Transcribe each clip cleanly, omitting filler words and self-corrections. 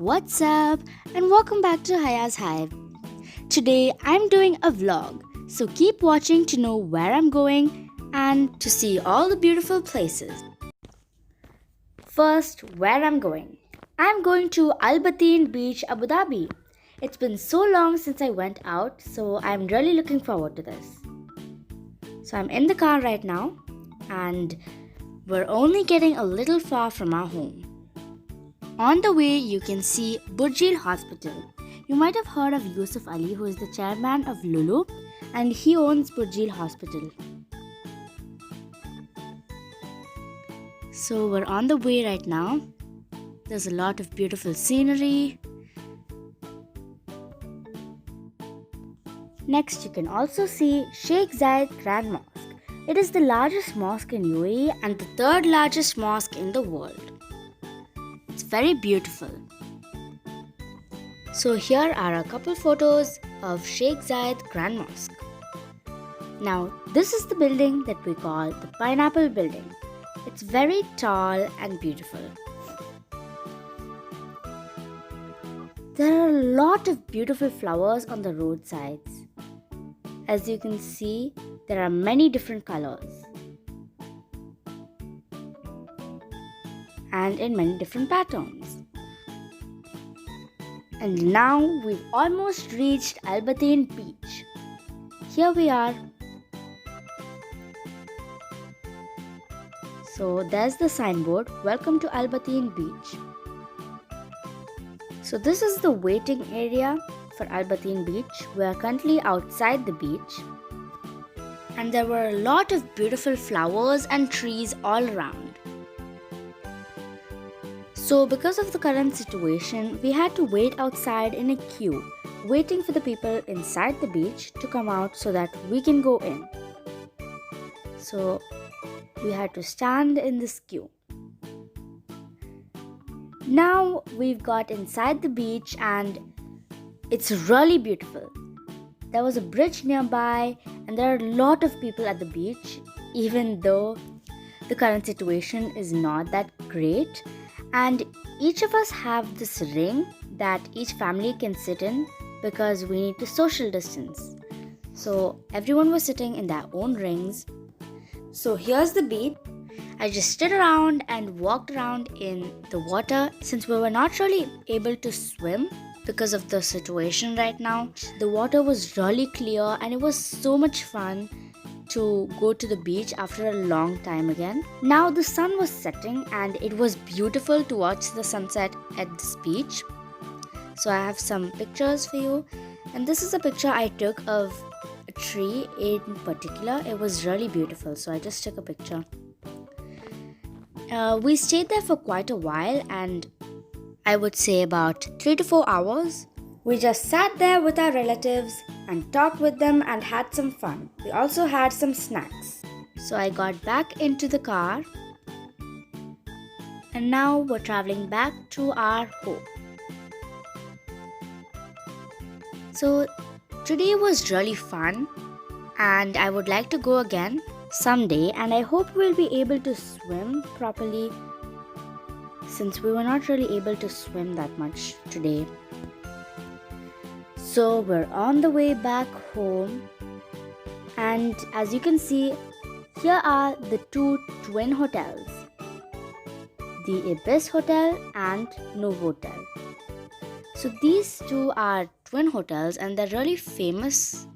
What's up? And welcome back to Haya's Hive. Today I'm doing a vlog, so keep watching to know where I'm going and to see all the beautiful places. First, where I'm going. I'm going to Al Bateen Beach, Abu Dhabi. It's been so long since I went out, so I'm really looking forward to this. So I'm in the car right now, and we're only getting a little far from our home. On the way, you can see Burjeel Hospital. You might have heard of Yusuf Ali, who is the chairman of Lulu, and he owns Burjeel Hospital. So we're on the way right now. There's a lot of beautiful scenery. Next, you can also see Sheikh Zayed Grand Mosque. It is the largest mosque in UAE and the third largest mosque in the world. It's very beautiful. So here are a couple photos of Sheikh Zayed Grand Mosque. Now, this is the building that we call the Pineapple Building. It's very tall and beautiful. There are a lot of beautiful flowers on the roadsides. As you can see, there are many different colors and in many different patterns. And now we've almost reached Al Bateen Beach. Here we are. So there's the signboard, Welcome to Al Bateen Beach. So this is the waiting area for Al Bateen Beach. We are currently outside the beach. And there were a lot of beautiful flowers and trees all around. So because of the current situation, we had to wait outside in a queue, waiting for the people inside the beach to come out so that we can go in. So we had to stand in this queue. Now we've got inside the beach and it's really beautiful. There was a bridge nearby and there are a lot of people at the beach, even though the current situation is not that great. And each of us have this ring that each family can sit in because we need to social distance. So everyone was sitting in their own rings. So here's the beach. I just stood around and walked around in the water since we were not really able to swim because of the situation right now. The water was really clear and it was so much fun to go to the beach after a long time again. Now the sun was setting and it was beautiful to watch the sunset at this beach. So I have some pictures for you, and this is a picture I took of a tree in particular. It was really beautiful, so I just took a picture. We stayed there for quite a while, and I would say about 3 to 4 hours. We just sat there with our relatives and talked with them and had some fun. We also had some snacks. So I got back into the car and now we're traveling back to our home. So today was really fun and I would like to go again someday, and I hope we'll be able to swim properly since we were not really able to swim that much today. So we're on the way back home, and as you can see, here are the two twin hotels, the Ibis Hotel and Novotel. So these two are twin hotels and they're really famous.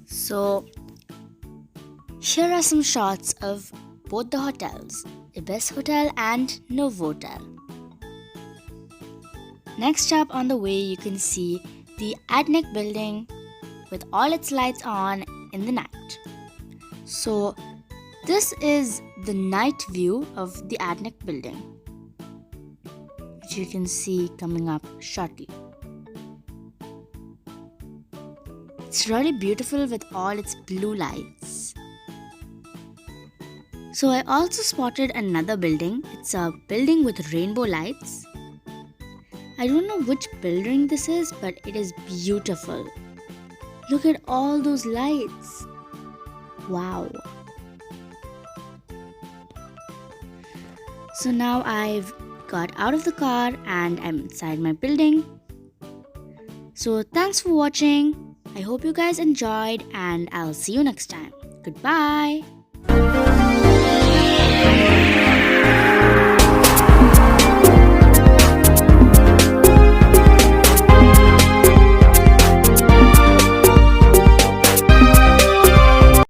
So here are some shots of both the hotels, Ibis Hotel and Novotel. Next up on the way, you can see the Adnek building with all its lights on in the night. So this is the night view of the Adnek building, which you can see coming up shortly. It's really beautiful with all its blue lights. So I also spotted another building. It's a building with rainbow lights. I don't know which building this is, but it is beautiful. Look at all those lights. Wow. So now I've got out of the car and I'm inside my building. So thanks for watching. I hope you guys enjoyed and I'll see you next time. Goodbye.